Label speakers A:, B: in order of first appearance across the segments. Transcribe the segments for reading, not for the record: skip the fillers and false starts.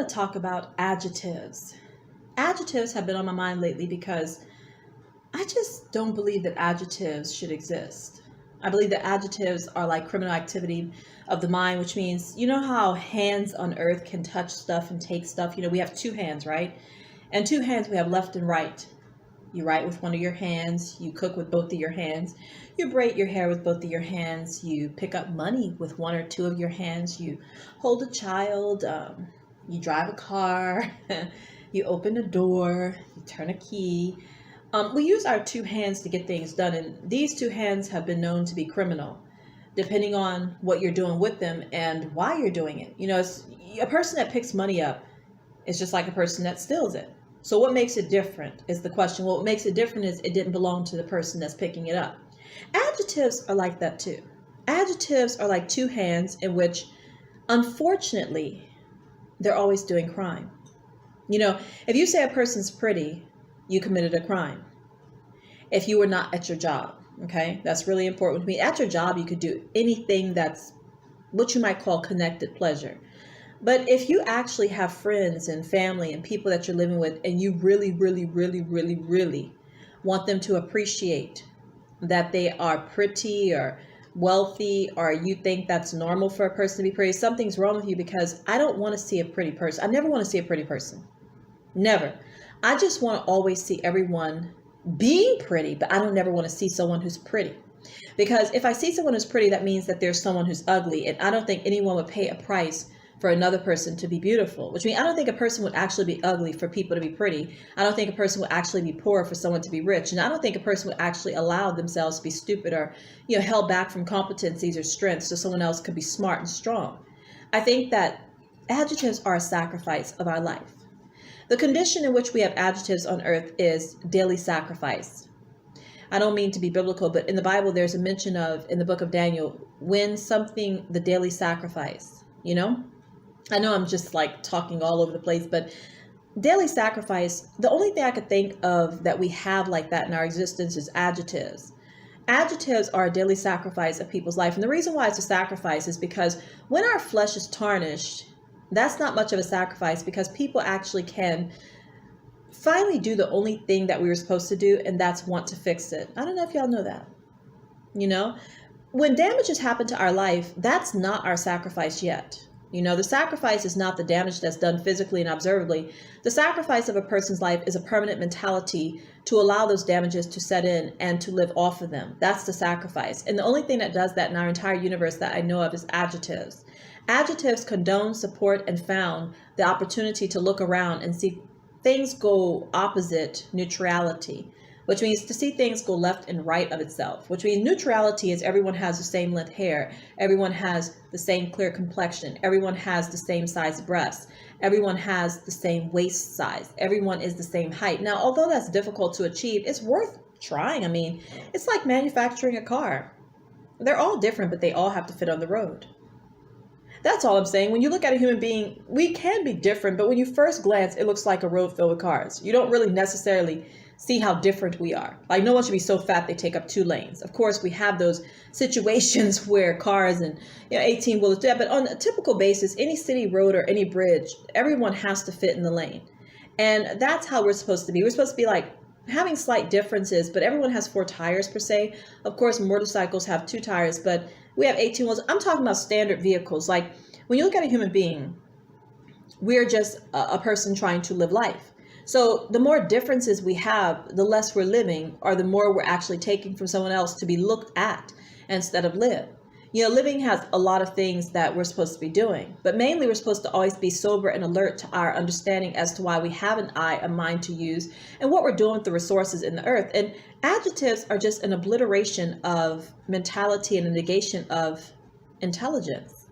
A: want to talk about adjectives. Adjectives have been on my mind lately because I just don't believe that adjectives should exist. I believe that adjectives are like criminal activity of the mind, which means, you know how hands on earth can touch stuff and take stuff? We have two hands, right? And two hands, we have left and right. You write with one of your hands, you cook with both of your hands, you braid your hair with both of your hands, you pick up money with one or two of your hands, you hold a child, you drive a car, you open a door, you turn a key. We use our two hands to get things done, and these two hands have been known to be criminal, depending on what you're doing with them and why you're doing it. A person that picks money up is just like a person that steals it. So what makes it different is the question. What makes it different is it didn't belong to the person that's picking it up. Adjectives are like that too. Adjectives are like two hands in which, unfortunately, they're always doing crime. If you say a person's pretty, you committed a crime. If you were not at your job, okay? That's really important to me. At your job, you could do anything that's what you might call connected pleasure. But if you actually have friends and family and people that you're living with, and you really, really, really, really, really want them to appreciate that they are pretty or wealthy, or you think that's normal for a person to be pretty, something's wrong with you, because I don't want to see a pretty person. I never want to see a pretty person. Never. I just want to always see everyone being pretty, but I don't never want to see someone who's pretty. Because if I see someone who's pretty, that means that there's someone who's ugly, and I don't think anyone would pay a price for another person to be beautiful, which means I don't think a person would actually be ugly for people to be pretty. I don't think a person would actually be poor for someone to be rich. And I don't think a person would actually allow themselves to be stupid or, held back from competencies or strengths so someone else could be smart and strong. I think that adjectives are a sacrifice of our life. The condition in which we have adjectives on earth is daily sacrifice. I don't mean to be biblical, but in the Bible, there's a mention of, in the book of Daniel, the daily sacrifice, I know I'm just like talking all over the place, but daily sacrifice, the only thing I could think of that we have like that in our existence is adjectives. Adjectives are a daily sacrifice of people's life. And the reason why it's a sacrifice is because when our flesh is tarnished, that's not much of a sacrifice, because people actually can finally do the only thing that we were supposed to do, and that's want to fix it. I don't know if y'all know that. When damages happen to our life, that's not our sacrifice yet. The sacrifice is not the damage that's done physically and observably. The sacrifice of a person's life is a permanent mentality to allow those damages to set in and to live off of them. That's the sacrifice. And the only thing that does that in our entire universe that I know of is adjectives. Adjectives condone, support, and found the opportunity to look around and see things go opposite neutrality, which means to see things go left and right of itself, which means neutrality is everyone has the same length hair, everyone has the same clear complexion, everyone has the same size breasts, everyone has the same waist size, everyone is the same height. Now, although that's difficult to achieve, it's worth trying. It's like manufacturing a car. They're all different, but they all have to fit on the road. That's all I'm saying. When you look at a human being, we can be different, but when you first glance, it looks like a road filled with cars. You don't really necessarily see how different we are. Like, no one should be so fat they take up 2 lanes. Of course, we have those situations where cars and 18-wheelers do that, but on a typical basis, any city road or any bridge, everyone has to fit in the lane. And that's how we're supposed to be. We're supposed to be like having slight differences, but everyone has 4 tires per se. Of course, motorcycles have 2 tires, but we have 18 wheels. I'm talking about standard vehicles. Like, when you look at a human being, we're just a person trying to live life. So the more differences we have, the less we're living, or the more we're actually taking from someone else to be looked at instead of live. Living has a lot of things that we're supposed to be doing, but mainly we're supposed to always be sober and alert to our understanding as to why we have an eye, a mind to use, and what we're doing with the resources in the earth. And adjectives are just an obliteration of mentality and a negation of intelligence.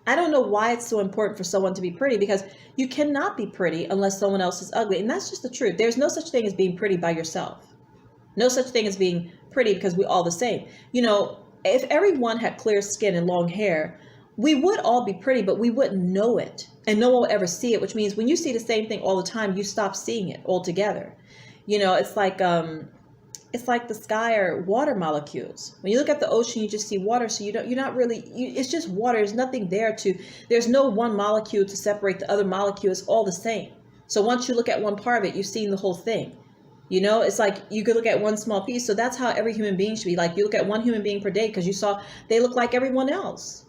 A: I don't know why it's so important for someone to be pretty, because you cannot be pretty unless someone else is ugly. And that's just the truth. There's no such thing as being pretty by yourself. No such thing as being pretty because we're all the same. If everyone had clear skin and long hair, we would all be pretty, but we wouldn't know it. And no one will ever see it, which means when you see the same thing all the time, you stop seeing it altogether. It's like it's like the sky are water molecules. When you look at the ocean, you just see water. So you're not really, it's just water. There's nothing there there's no one molecule to separate the other molecule. It's all the same. So once you look at one part of it, you've seen the whole thing. It's like you could look at one small piece. So that's how every human being should be. Like you look at one human being per day because you saw they look like everyone else.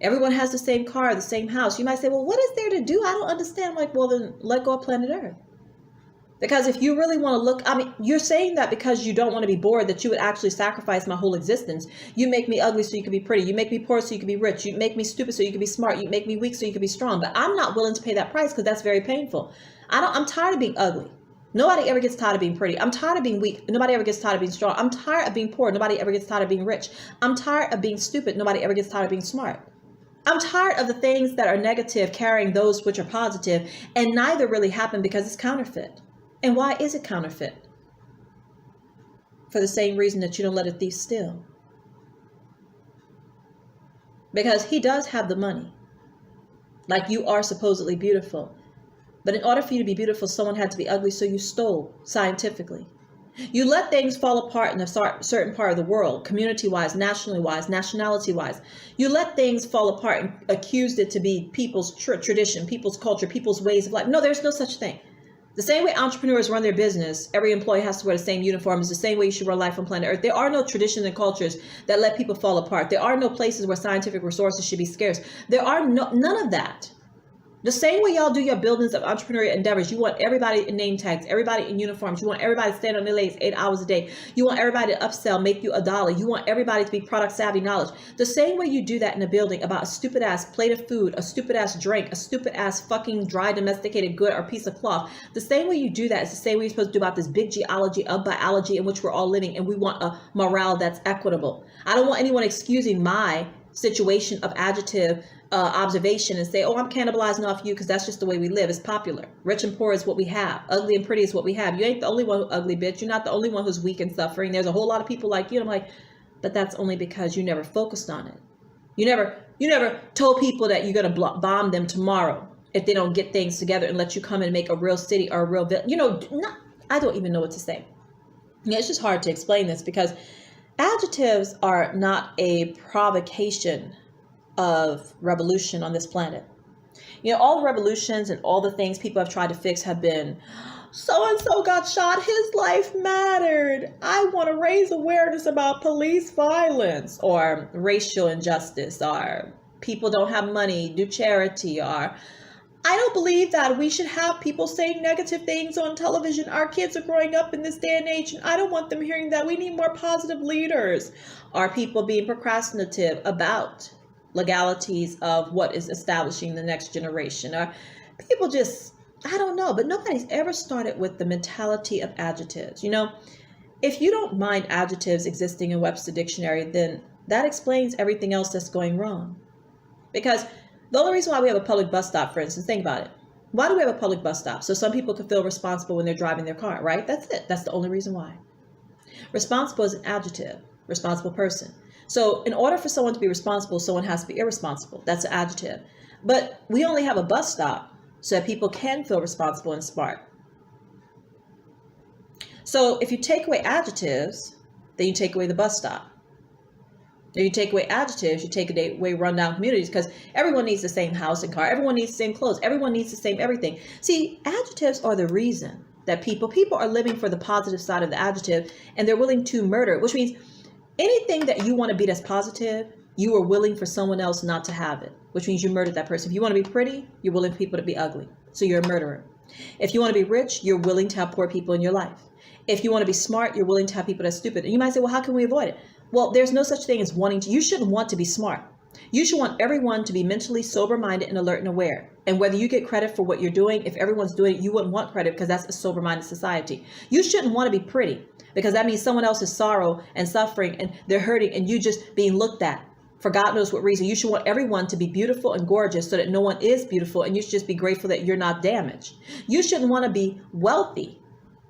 A: Everyone has the same car, the same house. You might say, well, what is there to do? I don't understand. I'm like, well, then let go of planet Earth. Because if you really want to look, you're saying that because you don't want to be bored, that you would actually sacrifice my whole existence. You make me ugly so you can be pretty. You make me poor so you can be rich. You make me stupid so you can be smart. You make me weak so you can be strong. But I'm not willing to pay that price because that's very painful. I'm tired of being ugly. Nobody ever gets tired of being pretty. I'm tired of being weak. Nobody ever gets tired of being strong. I'm tired of being poor. Nobody ever gets tired of being rich. I'm tired of being stupid. Nobody ever gets tired of being smart. I'm tired of the things that are negative carrying those which are positive, and neither really happen because it's counterfeit. And why is it counterfeit? For the same reason that you don't let a thief steal. Because he does have the money. Like you are supposedly beautiful. But in order for you to be beautiful, someone had to be ugly, so you stole scientifically. You let things fall apart in a certain part of the world, community-wise, nationally-wise, nationality-wise. You let things fall apart and accused it to be people's tradition, people's culture, people's ways of life. No, there's no such thing. The same way entrepreneurs run their business, every employee has to wear the same uniform, is the same way you should run life on planet Earth. There are no traditions and cultures that let people fall apart. There are no places where scientific resources should be scarce. There are none of that. The same way y'all do your buildings of entrepreneurial endeavors, you want everybody in name tags, everybody in uniforms. You want everybody to stand on their legs 8 hours a day. You want everybody to upsell, make you $1. You want everybody to be product savvy knowledge. The same way you do that in a building about a stupid ass plate of food, a stupid ass drink, a stupid ass fucking dry domesticated good or piece of cloth. The same way you do that is the same way you're supposed to do about this big geology of biology in which we're all living, and we want a morale that's equitable. I don't want anyone excusing my situation of adjective observation and say, oh, I'm cannibalizing off you because that's just the way we live. It's popular. Rich and poor is what we have. Ugly and pretty is what we have. You ain't the only one who's ugly, bitch. You're not the only one who's weak and suffering. There's a whole lot of people like you. And I'm like, but that's only because you never focused on it. You never told people that you're going to bomb them tomorrow if they don't get things together and let you come and make a real city or a real village. I don't even know what to say. Yeah, it's just hard to explain this because adjectives are not a provocation of revolution on this planet. All the revolutions and all the things people have tried to fix have been, so-and-so got shot, his life mattered. I want to raise awareness about police violence or racial injustice, or people don't have money, do charity, or I don't believe that we should have people saying negative things on television. Our kids are growing up in this day and age, and I don't want them hearing that. We need more positive leaders. Are people being procrastinative about legalities of what is establishing the next generation? Or people just, I don't know, but nobody's ever started with the mentality of adjectives. If you don't mind adjectives existing in Webster Dictionary, then that explains everything else that's going wrong. Because the only reason why we have a public bus stop, for instance, think about it. Why do we have a public bus stop? So some people can feel responsible when they're driving their car, right? That's it. That's the only reason why. Responsible is an adjective, responsible person. So in order for someone to be responsible, someone has to be irresponsible. That's an adjective. But we only have a bus stop so that people can feel responsible and smart. So if you take away adjectives, then you take away the bus stop. If you take away adjectives, you take away rundown communities, because everyone needs the same house and car. Everyone needs the same clothes. Everyone needs the same everything. See, adjectives are the reason that people are living for the positive side of the adjective, and they're willing to murder, which means anything that you want to be that's positive, you are willing for someone else not to have it, which means you murdered that person. If you want to be pretty, you're willing for people to be ugly. So you're a murderer. If you want to be rich, you're willing to have poor people in your life. If you want to be smart, you're willing to have people that's stupid. And you might say, well, how can we avoid it? Well, there's no such thing as you shouldn't want to be smart. You should want everyone to be mentally sober-minded and alert and aware. And whether you get credit for what you're doing, if everyone's doing it, you wouldn't want credit because that's a sober-minded society. You shouldn't want to be pretty because that means someone else's sorrow and suffering and they're hurting and you just being looked at for God knows what reason. You should want everyone to be beautiful and gorgeous so that no one is beautiful, and you should just be grateful that you're not damaged. You shouldn't want to be wealthy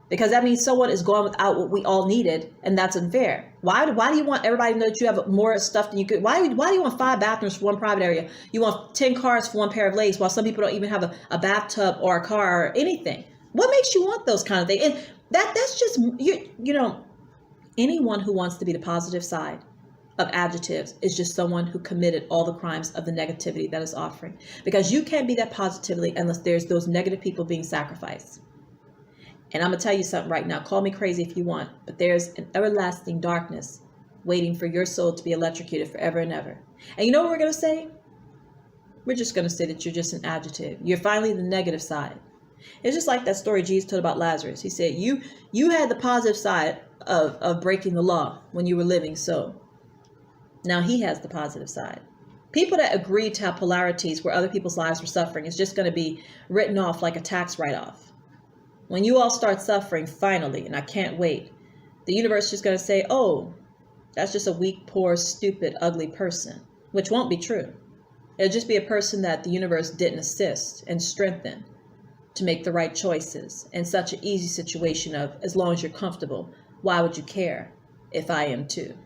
A: because that means someone is going without what we all needed, and that's unfair. Why do you want everybody to know that you have more stuff than you could? Why do you want 5 bathrooms for one private area? You want 10 cars for one pair of legs, while some people don't even have a bathtub or a car or anything. What makes you want those kind of things? And That's just you know, anyone who wants to be the positive side of adjectives is just someone who committed all the crimes of the negativity that is offering. Because you can't be that positively unless there's those negative people being sacrificed. And I'm going to tell you something right now. Call me crazy if you want, but there's an everlasting darkness waiting for your soul to be electrocuted forever and ever. And you know what we're going to say? We're just going to say that you're just an adjective. You're finally the negative side. It's just like that story Jesus told about Lazarus. He said, you had the positive side of breaking the law when you were living, so now he has the positive side. People that agree to have polarities where other people's lives were suffering is just going to be written off like a tax write-off. When you all start suffering, finally, and I can't wait, the universe is just going to say, oh, that's just a weak, poor, stupid, ugly person, which won't be true. It'll just be a person that the universe didn't assist and strengthen to make the right choices in such an easy situation of, as long as you're comfortable, why would you care if I am too?